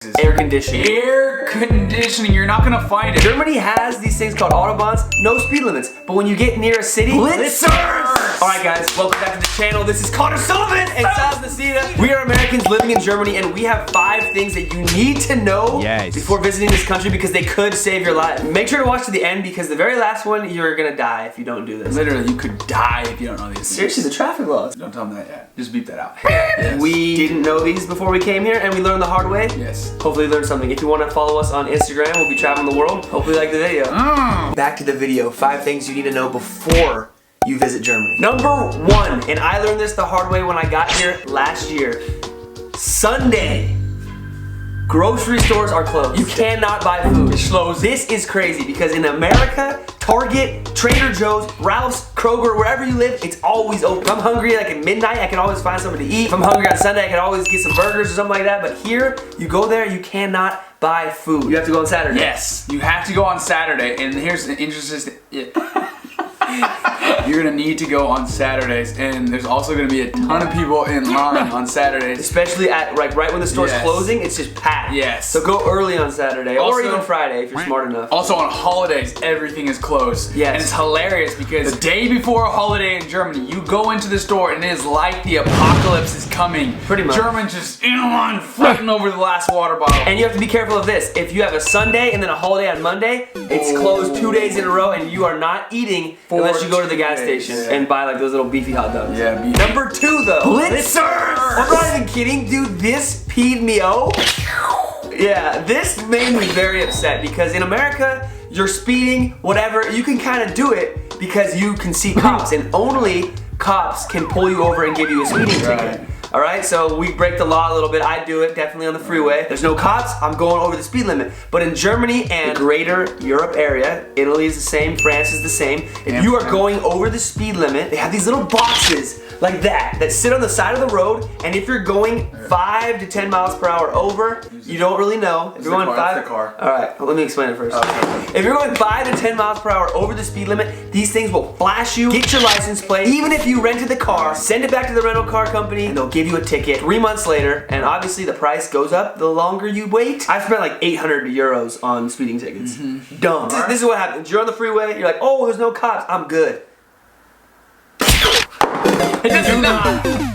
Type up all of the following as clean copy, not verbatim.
places. Air conditioning. Air conditioning, you're not gonna find it. Germany has these things called autobahns, no speed limits. But when you get near a city, blitzers! Alright guys, welcome back to the channel. This is Sullivan and Strasse. We are Americans living in Germany and we have 5 things that you need to know before visiting this country because they could save your life. Make sure to watch to the end because the very last one, you're gonna die if you don't do this. Literally, you could die if you don't know these things. Seriously, the traffic laws. Don't tell them that yet. Just beep that out. Yes. We didn't know these before we came here and we learned the hard way. Yes. Hopefully you learned something. If you want to follow us on Instagram, we'll be traveling the world. Hopefully you like the video. Back to the video. 5 things you need to know before you visit Germany. Number 1, and I learned this the hard way when I got here last year. Sunday. Grocery stores are closed. You cannot buy food. This is crazy because in America, Target, Trader Joe's, Ralph's, Kroger, wherever you live, it's always open. If I'm hungry like at midnight, I can always find something to eat. If I'm hungry on Sunday, I can always get some burgers or something like that. But here, you go there, you cannot buy food. You have to go on Saturday. Yes, you have to go on Saturday. And here's an interesting... You're gonna need to go on Saturdays, and there's also gonna be a ton of people in line on Saturdays. Especially at right when the store's closing, it's just packed. Yes. So go early on Saturday, also, or even Friday if you're smart enough. Also on holidays, everything is closed. Yes. And it's hilarious because the day before a holiday in Germany, you go into the store and it is like the apocalypse is coming. Pretty much. Germans just in line fighting over the last water bottle. And you have to be careful of this. If you have a Sunday and then a holiday on Monday, it's closed 2 days in a row and you are not eating unless you go to the gas station and buy like those little beefy hot dogs. Yeah, beefy. Number 2 though. Blitzers! I'm not even kidding, dude. This peed me off. Yeah, this made me very upset because in America, you're speeding, whatever, you can kind of do it because you can see cops and only cops can pull you over and give you a speeding ticket. Alright, so we break the law a little bit. I do it, definitely on the freeway. There's no cops, I'm going over the speed limit. But in Germany and the greater Europe area, Italy is the same, France is the same. If you are going over the speed limit, they have these little boxes like that sit on the side of the road, and if you're going 5 to 10 miles per hour over, you don't really know. If you're going 5, alright, let me explain it first. If you're going 5 to 10 miles per hour over the speed limit, these things will flash you, get your license plate. Even if you rented the car, send it back to the rental car company, and they'll give you a ticket 3 months later, and obviously the price goes up the longer you wait. I've spent like 800 euros on speeding tickets. Dumb. This is what happens. You're on the freeway, you're like, oh, there's no cops, I'm good.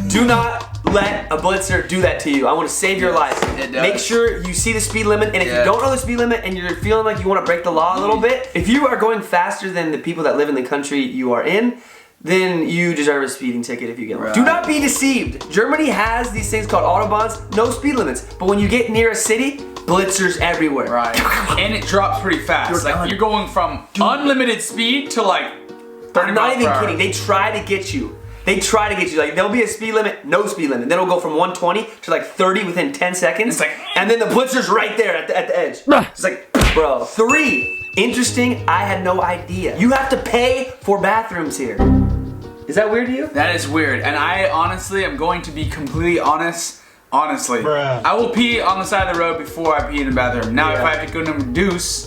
Do not let a blitzer do that to you. I want to save your life. Make sure you see the speed limit, and if you don't know the speed limit and you're feeling like you want to break the law a little bit, if you are going faster than the people that live in the country you are in, then you deserve a speeding ticket if you get one. Do not be deceived. Germany has these things called autobahns, no speed limits. But when you get near a city, blitzers everywhere. And it drops pretty fast. You're going from unlimited speed to like 30 I'm not even kidding. They try to get you. Like, there'll be a speed limit, no speed limit. Then it'll go from 120 to like 30 within 10 seconds. And then the blitzer's right there at the edge. It's like, bro. 3, interesting, I had no idea. You have to pay for bathrooms here. Is that weird to you? That is weird. And I honestly am going to be completely honest. Honestly, I will pee on the side of the road before I pee in the bathroom. Now, if I have to go to reduce,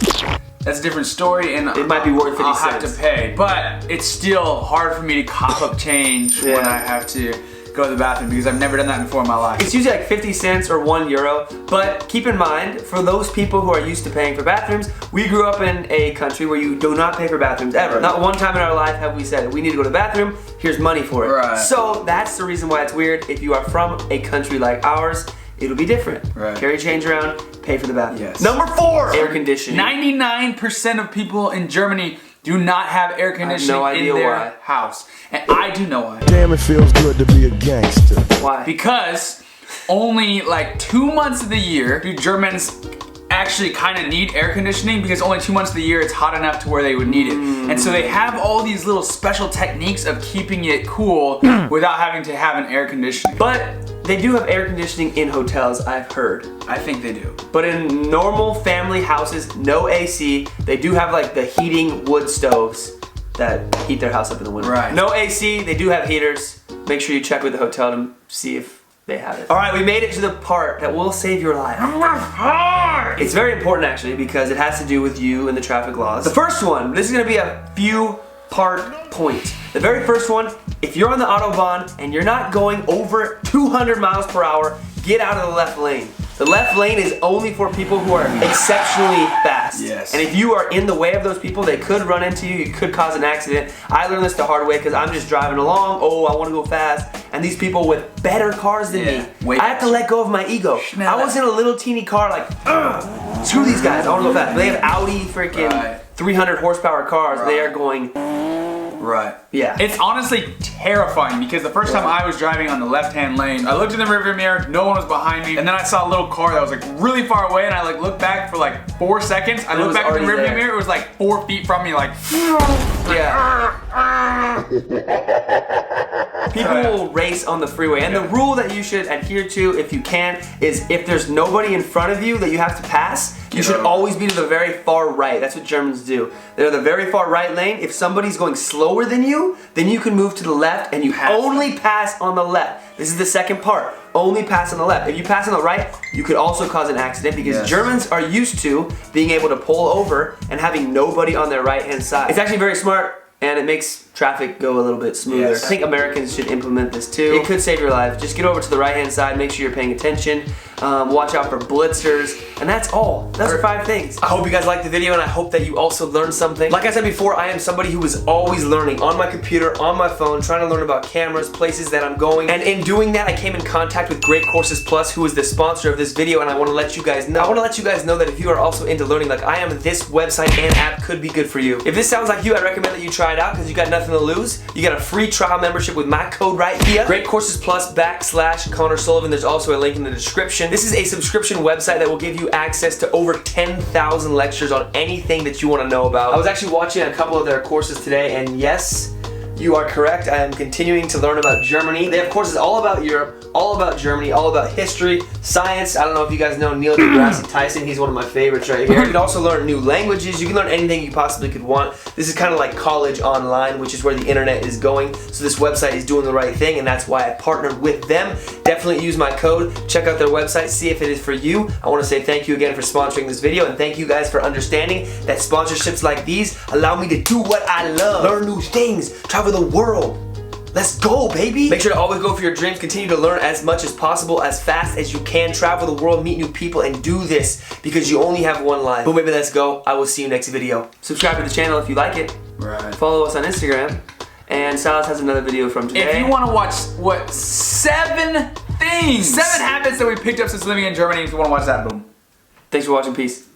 that's a different story, and it might be worth 50 cents. I'll have to pay. But it's still hard for me to cough up change when I have to go to the bathroom because I've never done that before in my life. It's usually like 50 cents or €1, but keep in mind, for those people who are used to paying for bathrooms, we grew up in a country where you do not pay for bathrooms ever. Not one time in our life have we said, we need to go to the bathroom, here's money for it. So that's the reason why it's weird. If you are from a country like ours, it'll be different. Carry change around, pay for the bathroom. Number 4, air conditioning. 99% of people in Germany do not have air conditioning in their house. And I do know why. Damn, it feels good to be a gangster. Why? Because only like 2 months of the year do Germans actually kind of need air conditioning because only 2 months of the year it's hot enough to where they would need it. And so they have all these little special techniques of keeping it cool without having to have an air conditioning. But they do have air conditioning in hotels, I've heard. I think they do. But in normal family houses, no AC, they do have like the heating wood stoves that heat their house up in the winter. No AC, they do have heaters. Make sure you check with the hotel to see if they have it. Alright, we made it to the part that will save your life. It's very important actually because it has to do with you and the traffic laws. The first one, this is going to be a few part point. The very first one, if you're on the Autobahn and you're not going over 200 miles per hour, get out of the left lane. The left lane is only for people who are exceptionally fast. Yes. And if you are in the way of those people, they could run into you. You could cause an accident. I learned this the hard way because I'm just driving along. Oh, I want to go fast. And these people with better cars than me, I have to let go of my ego. I was in a little teeny car like, screw these guys. I want to go fast. They have Audi freaking 300 horsepower cars. They are going. Right. Yeah. It's honestly terrifying because the first time I was driving on the left-hand lane, I looked in the rearview mirror, no one was behind me, and then I saw a little car that was like really far away, and I like looked back for like 4 seconds. I looked back in the rearview mirror, it was like 4 feet from me, like. Yeah. People will race on the freeway, and the rule that you should adhere to, if you can, is if there's nobody in front of you that you have to pass, you should always be to the very far right. That's what Germans do. They're the very far right lane. If somebody's going slower than you, then you can move to the left, and you only pass on the left. This is the second part. Only pass on the left. If you pass on the right, you could also cause an accident because Germans are used to being able to pull over and having nobody on their right-hand side. It's actually very smart. And it makes traffic go a little bit smoother. I think Americans should implement this too. It could save your life. Just get over to the right-hand side, make sure you're paying attention, watch out for blitzers, and that's all. Those are 5 things. I hope you guys liked the video, and I hope that you also learned something. Like I said before, I am somebody who is always learning on my computer, on my phone, trying to learn about cameras, places that I'm going, and in doing that, I came in contact with Great Courses Plus, who is the sponsor of this video, and I want to let you guys know. I want to let you guys know that if you are also into learning like I am, this website and app could be good for you. If this sounds like you, I recommend that you try it out because you got nothing to lose. You got a free trial membership with my code right here. Great Courses Plus /Connor Sullivan. There's also a link in the description. This is a subscription website that will give you access to over 10,000 lectures on anything that you want to know about. I was actually watching a couple of their courses today, and yes, you are correct. I am continuing to learn about Germany. They have courses all about Europe, all about Germany, all about history, science. I don't know if you guys know Neil deGrasse Tyson. He's one of my favorites right here. You can also learn new languages. You can learn anything you possibly could want. This is kind of like college online, which is where the internet is going. So this website is doing the right thing, and that's why I partnered with them. Definitely use my code. Check out their website. See if it is for you. I want to say thank you again for sponsoring this video, and thank you guys for understanding that sponsorships like these allow me to do what I love. Learn new things. Travel the world. Let's go, baby! Make sure to always go for your dreams. Continue to learn as much as possible, as fast as you can. Travel the world, meet new people, and do this because you only have one life. Boom, baby, let's go. I will see you next video. Subscribe to the channel if you like it. Right. Follow us on Instagram. And Silas has another video from today. If you want to watch, 7 things? 7 habits that we picked up since living in Germany. If you want to watch that, boom. Thanks for watching. Peace.